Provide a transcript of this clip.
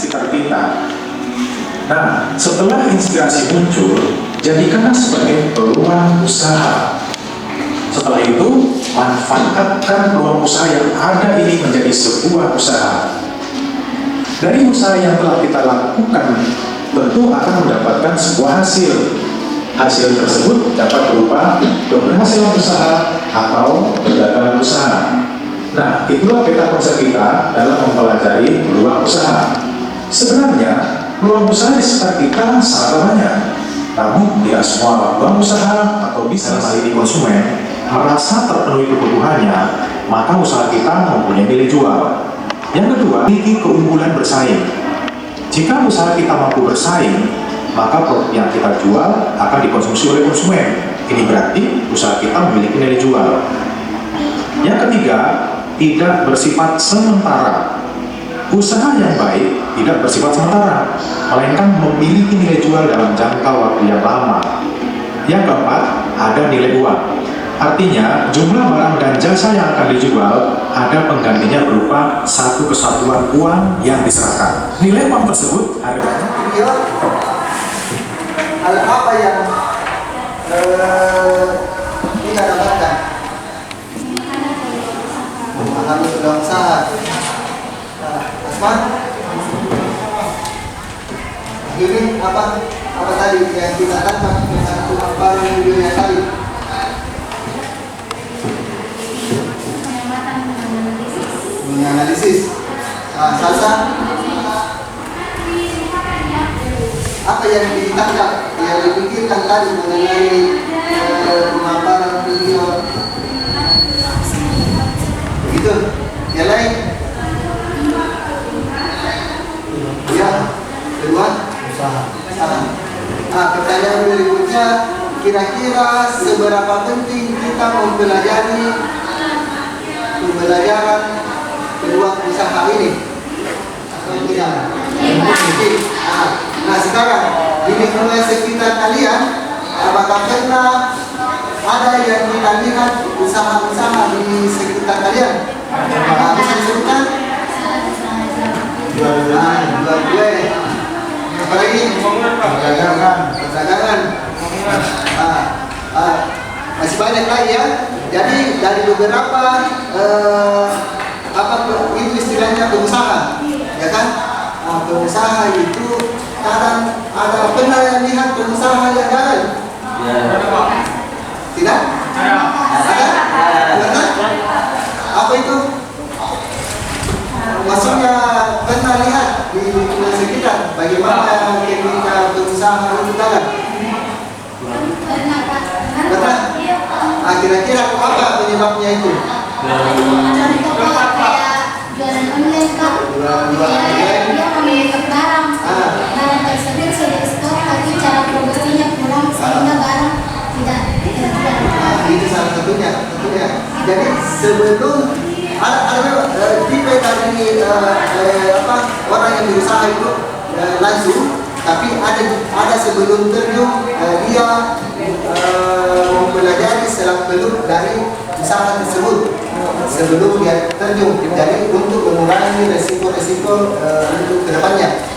sekitar kita. Nah, setelah inspirasi muncul, jadikanlah sebagai peluang usaha. Setelah itu, manfaatkan peluang usaha yang ada ini menjadi sebuah usaha. Dari usaha yang telah kita lakukan, tentu akan mendapatkan sebuah hasil. Hasil tersebut dapat berupa keberhasilan usaha atau kegagalan usaha. Nah, itulah peta konsep kita dalam mempelajari peluang usaha. Sebenarnya, peluang usaha di sekitar kita sangat banyak. Namun, tidak semua peluang usaha atau bisnis dalam hal ini konsumen merasa terpenuhi kebutuhannya, maka usaha kita mempunyai nilai jual. Yang kedua, memiliki keunggulan bersaing. Jika usaha kita mampu bersaing, maka produk yang kita jual akan dikonsumsi oleh konsumen. Ini berarti usaha kita memiliki nilai jual. Yang ketiga, tidak bersifat sementara. Usaha yang baik tidak bersifat sementara, melainkan memiliki nilai jual dalam jangka waktu yang lama. Yang keempat, ada nilai uang. Artinya, jumlah barang dan jasa yang akan dijual ada penggantinya berupa satu kesatuan uang yang diserahkan. Nilai uang tersebut ada hal apa yang kita dapatkan? Memahami sudah usaha. Asman, ini apa tadi yang kita dapat dengan tukang video yang tadi? Menganalisis. Salsa. Apa yang ditangkap, yang dipikirkan tadi mengenai pemaparan video? Begitu. Yang lain? Ya. Kedua? Usaha. Pertanyaan berikutnya, kira-kira seberapa penting kita mempelajari pembelajaran kedua usaha ini? Atau tidak? Nah, sekarang di lingkungan sekitar kalian, apakah pernah ada yang kita lihat usaha-usaha di sekitar kalian? Bisa disebutkan? Jual kue. Apa lagi? Perdagangan. Masih banyak lagi ya. Jadi dari beberapa itu istilahnya pengusaha, ya kan? Pengusaha itu kadang ada pernah yang lihat pengusaha yang gagal? Tidak? Ada? Pernah? Apa itu? Maksudnya pernah lihat di lingkungan sekitar bagaimana ketika pengusaha itu gagal? Pernah? Kira-kira apa penyebabnya itu? Contoh kayak jualan online kan? Dia memiliki barang tersebut sudah stok tapi cara produksinya kurang sehingga barang tidak terjual. Itu salah satunya. Jadi sebelum ada tipe dari orang yang berusaha itu langsung, tapi ada sebelum terjun dia mempelajari seluk-beluk dari usaha tersebut sebelum dia terjun. Jadi untuk mengurangi resiko-resiko untuk kedepannya.